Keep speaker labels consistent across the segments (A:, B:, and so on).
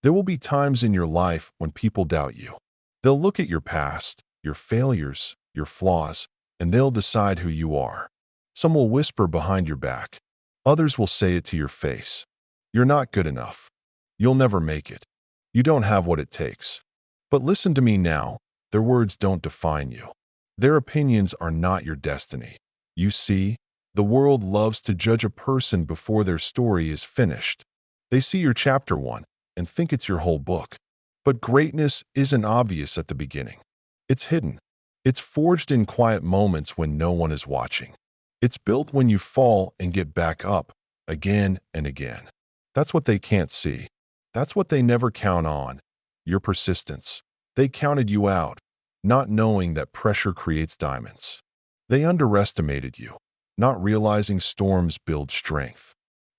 A: There will be times in your life when people doubt you. They'll look at your past, your failures, your flaws, and they'll decide who you are. Some will whisper behind your back. Others will say it to your face. You're not good enough. You'll never make it. You don't have what it takes. But listen to me now. Their words don't define you. Their opinions are not your destiny. You see, the world loves to judge a person before their story is finished. They see your chapter 1 and think it's your whole book. But greatness isn't obvious at the beginning. It's hidden. It's forged in quiet moments when no one is watching. It's built when you fall and get back up again and again. That's what they can't see. That's what they never count on. Your persistence. They counted you out, not knowing that pressure creates diamonds. They underestimated you, not realizing storms build strength.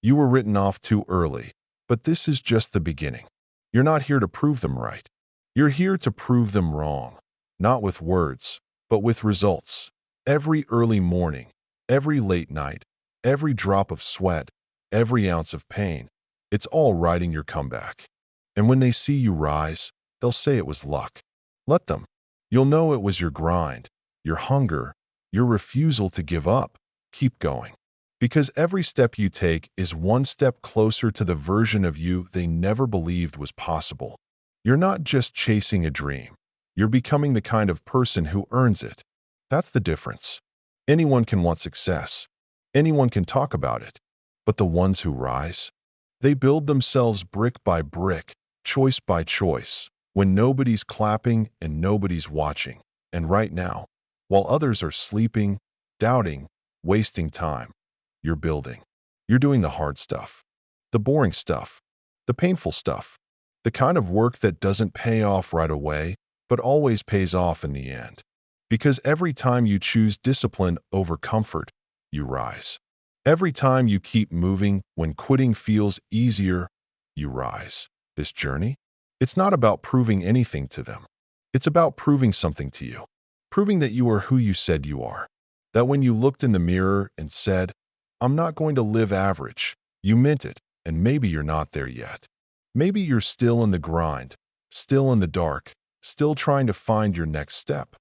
A: You were written off too early, but this is just the beginning. You're not here to prove them right. You're here to prove them wrong, not with words, but with results. Every early morning, every late night, every drop of sweat, every ounce of pain, it's all writing your comeback. And when they see you rise, they'll say it was luck. Let them. You'll know it was your grind, your hunger, your refusal to give up. Keep going. Because every step you take is one step closer to the version of you they never believed was possible. You're not just chasing a dream. You're becoming the kind of person who earns it. That's the difference. Anyone can want success. Anyone can talk about it. But the ones who rise, they build themselves brick by brick, choice by choice, when nobody's clapping and nobody's watching. And right now, while others are sleeping, doubting, wasting time, you're building. You're doing the hard stuff, the boring stuff, the painful stuff, the kind of work that doesn't pay off right away, but always pays off in the end. Because every time you choose discipline over comfort, you rise. Every time you keep moving when quitting feels easier, you rise. This journey, it's not about proving anything to them. It's about proving something to you. Proving that you are who you said you are. That when you looked in the mirror and said, I'm not going to live average, you meant it, and maybe you're not there yet. Maybe you're still in the grind, still in the dark, still trying to find your next step.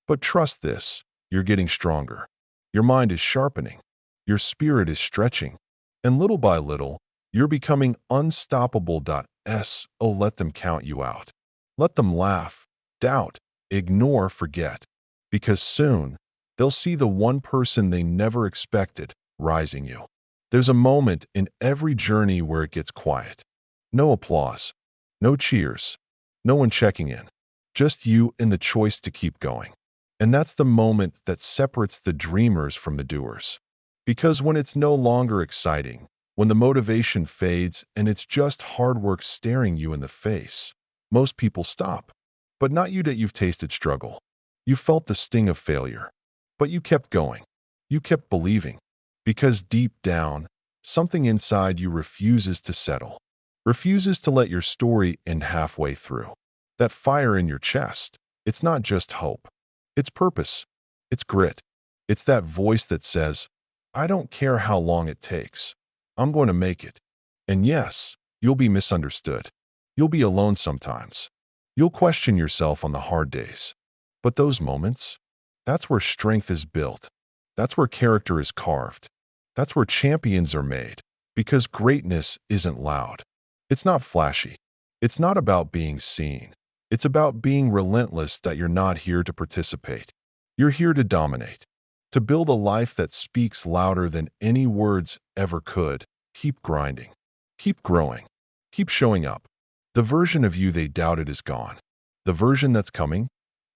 A: But trust this, you're getting stronger. Your mind is sharpening. Your spirit is stretching. And little by little, you're becoming unstoppable. Let them count you out. Let them laugh, doubt, ignore, forget. Because soon, they'll see the one person they never expected rising you. There's a moment in every journey where it gets quiet. No applause, no cheers, no one checking in. Just you and the choice to keep going. And that's the moment that separates the dreamers from the doers. Because when it's no longer exciting, when the motivation fades and it's just hard work staring you in the face, most people stop. But not you. That you've tasted struggle. You felt the sting of failure. But you kept going. You kept believing. Because deep down, something inside you refuses to settle. Refuses to let your story end halfway through. That fire in your chest, it's not just hope. It's purpose. It's grit. It's that voice that says, I don't care how long it takes. I'm going to make it. And yes, you'll be misunderstood. You'll be alone sometimes. You'll question yourself on the hard days. But those moments, that's where strength is built. That's where character is carved. That's where champions are made. Because greatness isn't loud. It's not flashy. It's not about being seen. It's about being relentless. That you're not here to participate. You're here to dominate. To build a life that speaks louder than any words ever could. Keep grinding. Keep growing. Keep showing up. The version of you they doubted is gone. The version that's coming,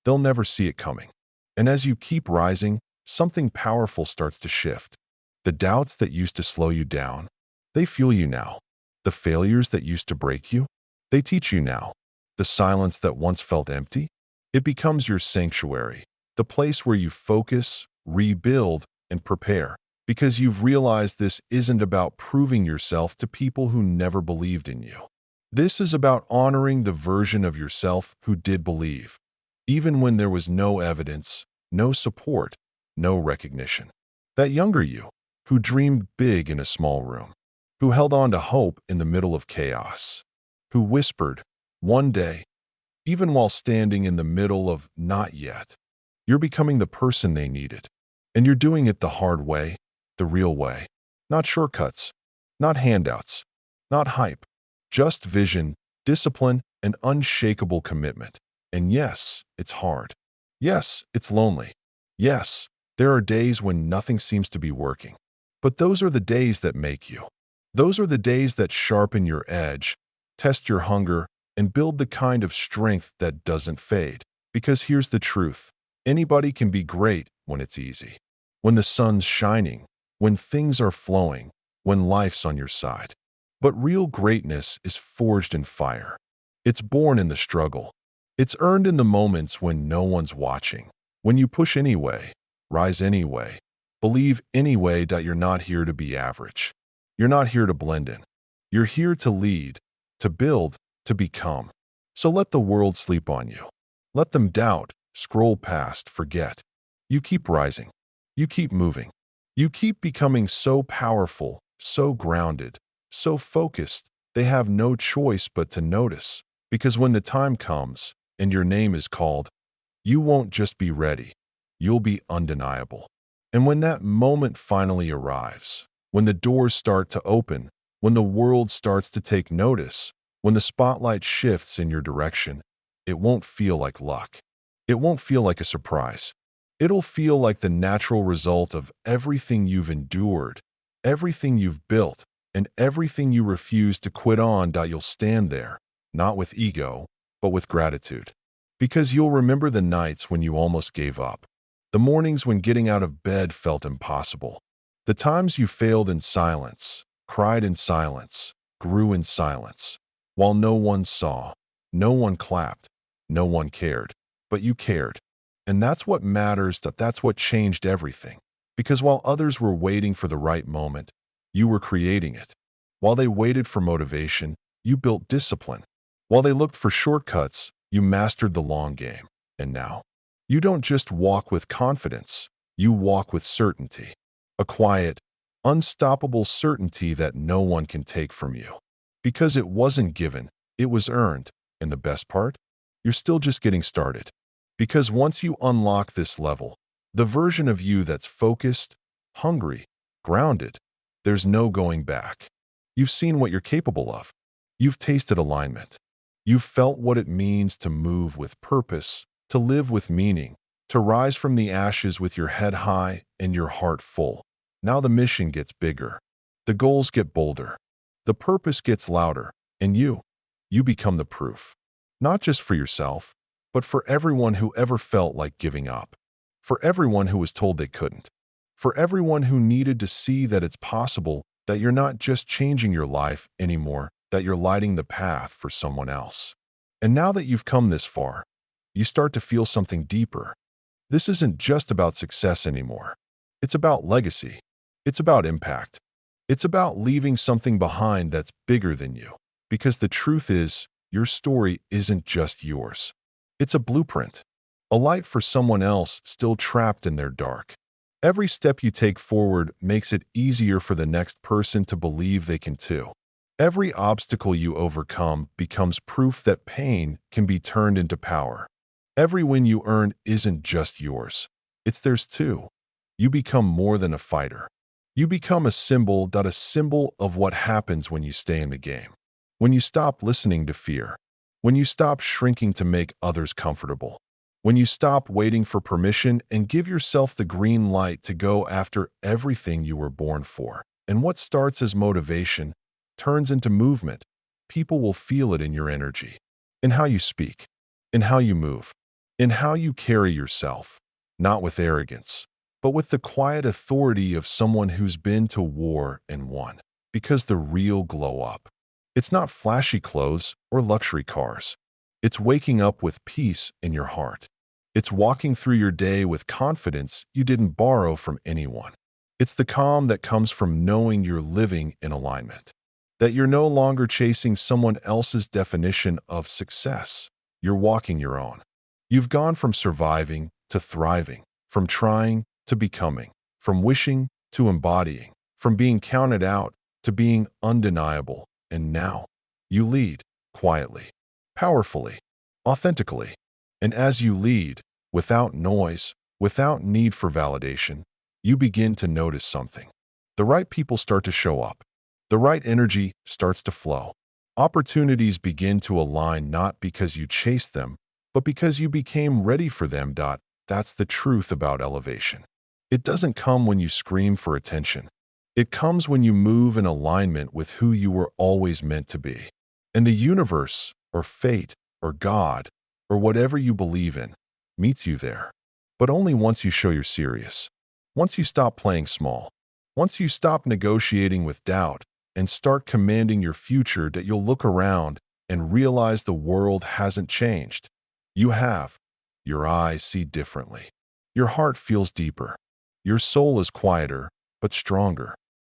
A: they'll never see it coming. And as you keep rising, something powerful starts to shift. The doubts that used to slow you down, they fuel you now. The failures that used to break you, they teach you now. The silence that once felt empty, it becomes your sanctuary. The place where you focus, rebuild, and prepare. Because you've realized this isn't about proving yourself to people who never believed in you. This is about honoring the version of yourself who did believe. Even when there was no evidence, no support, no recognition. That younger you, who dreamed big in a small room. Who held on to hope in the middle of chaos. who whispered, "One day," even while standing in the middle of "not yet." You're becoming the person they needed. And you're doing it the hard way, the real way. Not shortcuts, not handouts, not hype. Just vision, discipline, and unshakable commitment. And yes, it's hard. Yes, it's lonely. Yes, there are days when nothing seems to be working. But those are the days that make you. Those are the days that sharpen your edge, test your hunger, and build the kind of strength that doesn't fade. Because here's the truth. Anybody can be great when it's easy. When the sun's shining, when things are flowing, when life's on your side. But real greatness is forged in fire. It's born in the struggle. It's earned in the moments when no one's watching. When you push anyway, rise anyway, believe anyway that you're not here to be average. You're not here to blend in. You're here to lead, to build, to become. So let the world sleep on you. Let them doubt, scroll past, forget. You keep rising. You keep moving. You keep becoming so powerful, so grounded, so focused, they have no choice but to notice. Because when the time comes and your name is called, you won't just be ready. You'll be undeniable. And when that moment finally arrives, when the doors start to open, when the world starts to take notice, when the spotlight shifts in your direction, it won't feel like luck. It won't feel like a surprise. It'll feel like the natural result of everything you've endured, everything you've built, and everything you refuse to quit on. You'll stand there, not with ego, but with gratitude. Because you'll remember the nights when you almost gave up, the mornings when getting out of bed felt impossible, the times you failed in silence, cried in silence, grew in silence, while no one saw, no one clapped, no one cared, but you cared. And that's what matters, that's what changed everything. Because while others were waiting for the right moment, you were creating it. While they waited for motivation, you built discipline. While they looked for shortcuts, you mastered the long game. And now, you don't just walk with confidence, you walk with certainty. A quiet, unstoppable certainty that no one can take from you. Because it wasn't given, it was earned. And the best part? You're still just getting started. Because once you unlock this level, the version of you that's focused, hungry, grounded, there's no going back. You've seen what you're capable of. You've tasted alignment. You've felt what it means to move with purpose, to live with meaning, to rise from the ashes with your head high and your heart full. Now the mission gets bigger. The goals get bolder. The purpose gets louder. And you become the proof. Not just for yourself, but for everyone who ever felt like giving up. For everyone who was told they couldn't. For everyone who needed to see that it's possible, that you're not just changing your life anymore, that you're lighting the path for someone else. And now that you've come this far, you start to feel something deeper. This isn't just about success anymore. It's about legacy. It's about impact. It's about leaving something behind that's bigger than you. Because the truth is, your story isn't just yours. It's a blueprint, a light for someone else still trapped in their dark. Every step you take forward makes it easier for the next person to believe they can too. Every obstacle you overcome becomes proof that pain can be turned into power. Every win you earn isn't just yours. It's theirs too. You become more than a fighter. You become a symbol of what happens when you stay in the game. When you stop listening to fear. When you stop shrinking to make others comfortable. When you stop waiting for permission and give yourself the green light to go after everything you were born for. And what starts as motivation turns into movement. People will feel it in your energy, in how you speak, in how you move, in how you carry yourself, not with arrogance, but with the quiet authority of someone who's been to war and won. Because the real glow up. It's not flashy clothes or luxury cars. It's waking up with peace in your heart. It's walking through your day with confidence you didn't borrow from anyone. It's the calm that comes from knowing you're living in alignment. That you're no longer chasing someone else's definition of success. You're walking your own. You've gone from surviving to thriving, from trying to becoming, from wishing to embodying, from being counted out to being undeniable. And now, you lead. quietly, powerfully, authentically. And as you lead, without noise, without need for validation, you begin to notice something. The right people start to show up. The right energy starts to flow. Opportunities begin to align not because you chased them, but because you became ready for them. That's the truth about elevation. It doesn't come when you scream for attention. It comes when you move in alignment with who you were always meant to be. And the universe, or fate, or God, or whatever you believe in, meets you there. But only once you show you're serious. Once you stop playing small. Once you stop negotiating with doubt and start commanding your future, that you'll look around and realize the world hasn't changed. You have. Your eyes see differently. Your heart feels deeper. Your soul is quieter, but stronger.